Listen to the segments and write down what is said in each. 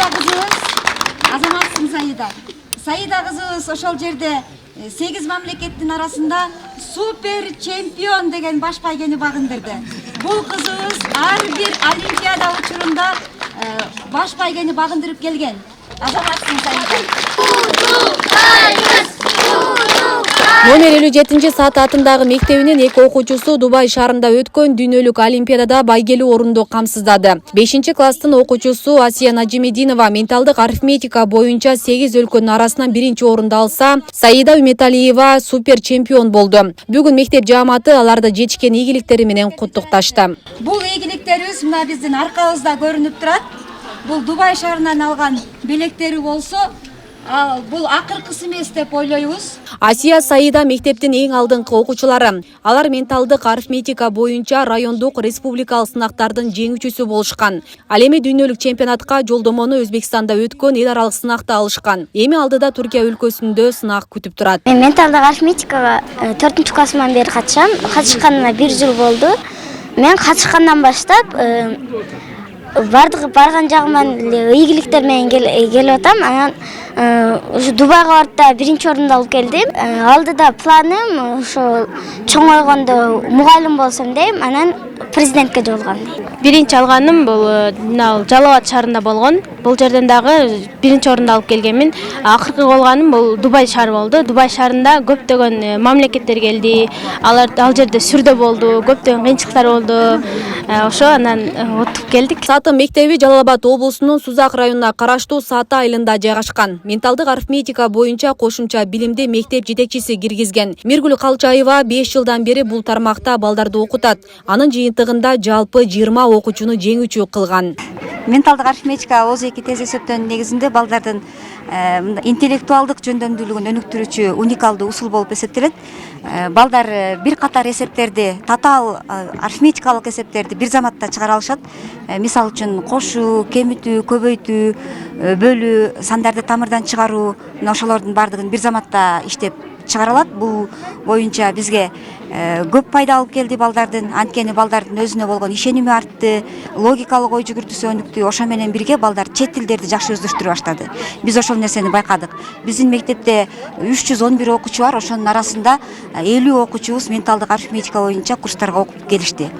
Саида кызыбыз, азаматсың Саида. Саида кызыбыз ошол жерде 8 мамлекеттин арасында супер чемпион деген баш байгени багындырды. Бул кызыбыз ар бир олимпиада учурунда баш байгени багындырып келген. Азаматсың Саида. Номер 57 атындагы мектебинин 2 окуучусу Дубай шаарында өткөн дүйнөлүк олимпиадада байгелүү орунду камсыздады. 5-класстын окуучусу Асия Нажимединова менталдык арифметика боюнча 8 өлкөнүн арасынан 1-орунду алса, Саида Үметалиева супер чемпион болду. Бүгүн мектеп жааматы аларды жетишкен ийгиликтери менен куттукташты. Бул ийгиликтерибиз мына биздин аркабызда көрүнүп турат. Бул Дубай шаарынан алган белектери болсо, бул акыркысы эмес деп ойлойбуз. Асия Саида мектептин эң алдыңкы окуучулары. Алар менталдык арифметика боюнча райондук республикалык сынактардын жеңүүчүсү болушкан. Ал эми дүйнөлүк чемпионатка жолдомону Өзбекстанда өткөн эл аралык сынакта алышкан. Эми алдыда Түркия өлкөсүндө сынак күтүп турат. Мен менталдык арифметикага 4-классыман бери катышам. Катышканыма 1 жыл болду. Мен катышкандан баштап барган жагыман ийгиликтер менен келип атам. Анан ушу Дубайга барып да 1-орунду алып келдим. Алдыда планым ошо чоңойгондо мугалим болсом дейм, анан президентке жолугам дейм. Биринчи алганым бул Жалал-Абад шаарында болгон. Бул жерден дагы 1-орунду алып келгенмин. Акыркы болгоным бул Дубай шаары болду. Дубай шаарында көптөгөн мамлекеттер келди. Ал жерде сүрдө болду, көптөгөн кыйынчылыктар болду. Ошо анан утуп келдик. Сатын мектеби Жалал-Абад облусунун Сузак районуна караштуу Сата айылында жайгашкан. Менталдык арифметика боюнча кошумча билимди мектеп жетекчиси киргизген. Миргүл Калчаева 5 жылдан бери бул тармакта балдарды окутат. Анын жыйынтыгында жалпы 20 окуучуну жеңүүчү кылган. Менталдык арифметика ОЗ-2 тез эсептөөнүн негизинде балдардын интеллектуалдык жөндөмдүүлүгүн өнүктүрүүчү уникалдуу усул болуп эсептелет. Балдар бир катар эсептерди, татаал арифметикалык эсептерди бир заматта чыгара алышат. Мисалы үчүн кошуу, кемитүү, көбөйтүү, бөлүү, сандарды тамырдан чыгаруу, ошолордун баардыгын бир заматта иштеп чыгара алат. Бул боюнча бизге көп пайда алып келди балдардын. Анткени балдардын өзүнө болгон ишеними артты, логикалык ой жүгүртүүсү өнүктү. Ошо менен бирге балдар чет тилдерди жакшы өздөштүрө баштады. Биз ошол нерсени байкадык. Биздин мектепте 311 окуучу бар, ошонун арасында 50 окуучубуз менталдык арифметика боюнча курстарга окуп келишти.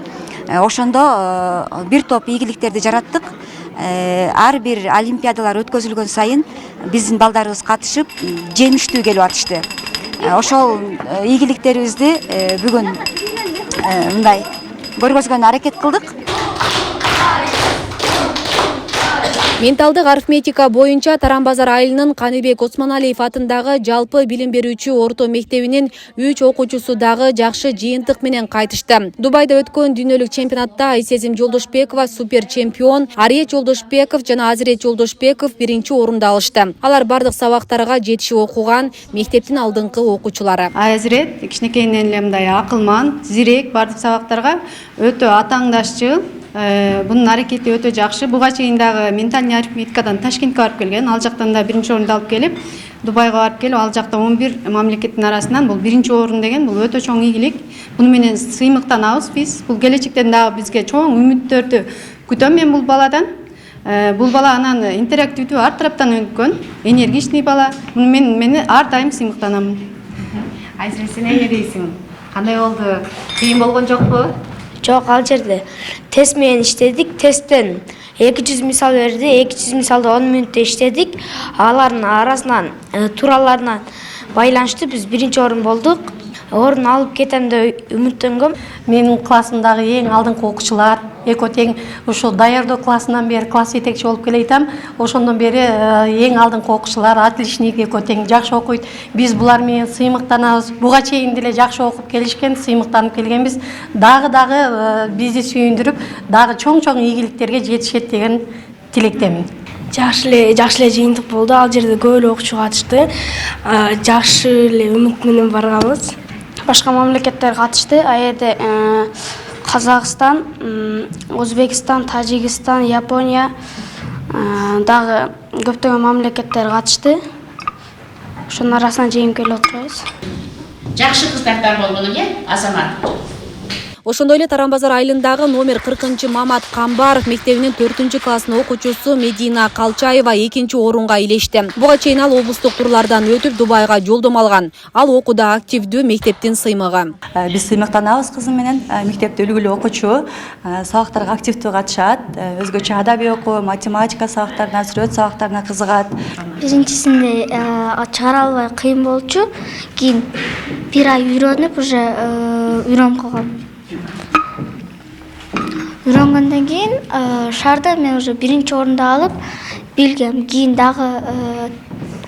Ошондо бир топ ийгиликтерди жараттык. Ар бир олимпиадалар өткөзүлгөн сайын биздин балдарыбыз катышып, жеңиштүү келип атышты. Ошол ийгиликтерибизди бүгүн мындай көргөзгөнгө аракет кылдык. Менталдык арифметика боюнча Тарамбазар айылынын Каныбек Осмоналиев атындагы жалпы билим берүүчү орто мектебинин 3 окуучусу дагы жакшы жыйынтык менен кайтышты. Дубайда өткөн дүйнөлүк чемпионатта Айсезим Жолдошбекова супер чемпион, Ария Жолдошбеков жана Азирет Жолдошбеков 1-орунду алышты. Алар бардык сабактарга жетишип окуган мектептин алдыңкы окуучулары. Азирет кичинекейинен эле мындай акылман, зирек бардык сабактарга өтө атаңдашчыл. Bunun hareketi öte жақшы. Буга чейин дагы ментальный арифметикадан Ташкентке барып келген. Ал жактан да 1-орунду алып келип, Дубайга барып келип, ал жакта 11 мамлекеттин арасынан бул 1-орун деген бул өтө чоң ийгилик. Буну менен сыймыктанабыз биз. Бул келечектен дагы бизге чоң үмүттөрдү күтөм мен бул баладан. Бул бала анан интерактивдүү ар тараптан өнүккөн, энергичный бала. Буну мен ар дайым сыймыктанам. Айсен, сен эмне дейсиң? Кандай болду? Кыйын болгон жокпу? Жок, ал жерде тест менен иштедик. Тесттен 200 мисал берди. 200 мисалды 10 мүнөттө иштедик. Алардын арасынан туураларынан байланыштуу биз 1-орун болдук. Орун алып кетем деп үмүттөнгөм. Менин классымдагы эң алдыңкы окуучулар, эко тең ушул даярдоо классынан бери класс жетекчи болуп келатам. Ошондон бери эң алдыңкы окуучулар отличник, эко тең жакшы окуйт. Биз булар менен сыймыктанабыз. Буга чейин деле жакшы окуп келишкен, сыймыктанып келгенбиз. Дагы бизди сүйүндүрүп, дагы чоң-чоң ийгиликтерге жетишет деген тилектемин. Жакшы эле жыйынтык болду. Ал жерде көп эле окуучу катышты. Жакшы эле үмүт менен барганбыз. Башка мамлекеттер катышты. А жерде Казакстан, Өзбекстан, Тажикстан, Япония дагы көптөгөн мамлекеттер катышты. Ошонун арасынан жеңип келип отурабыз. Жакшы кыздар болгону, Азамат. Ошондой эле Таран-Базар айылындагы номер 40 Мамат Камбаров мектебинин 4-класснын окуучусу Медина Калчаева 2-орунга илешти. Буга чейин ал облустук турлардан өтүп Дубайга жолдомо алган. Ал окууда активдүү мектептин сыймыгы. Биз сыймыктанабыз кызым менен. Мектепте үлгүлүү окуучу, сабактарга активдүү катышат. Өзгөчө адабий окуу, математика сабактарына, сүрөт сабактарына кызыгат. Биринчисинде чыгара албай кыйын болчу. Кийин бир ай үйрөнүп уже үйрөнүп калгам. Үйрөнгөндөн кийин шарды мен уже 1-орунду алып билгем. Кийин дагы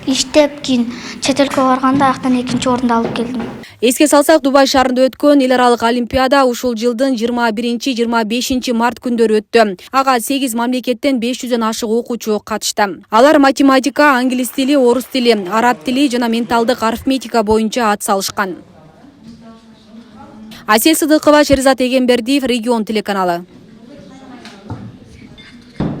иштеп, кийин чет өлкөгө барганда актан 2-орунду алып келдим. Эске салсак, Дубай шаарында өткөн эл аралык олимпиада ушул жылдын 21-25 март күндөрү өттү. Ага 8 мамлекеттен 500дөн ашык окуучу катышты. Алар математика, англис тили, орус тили, араб тили жана менталдык арифметика боюнча ат салышкан. Асел Сыдыкова, Шеризат Эгембердиев, Регион телеканалы.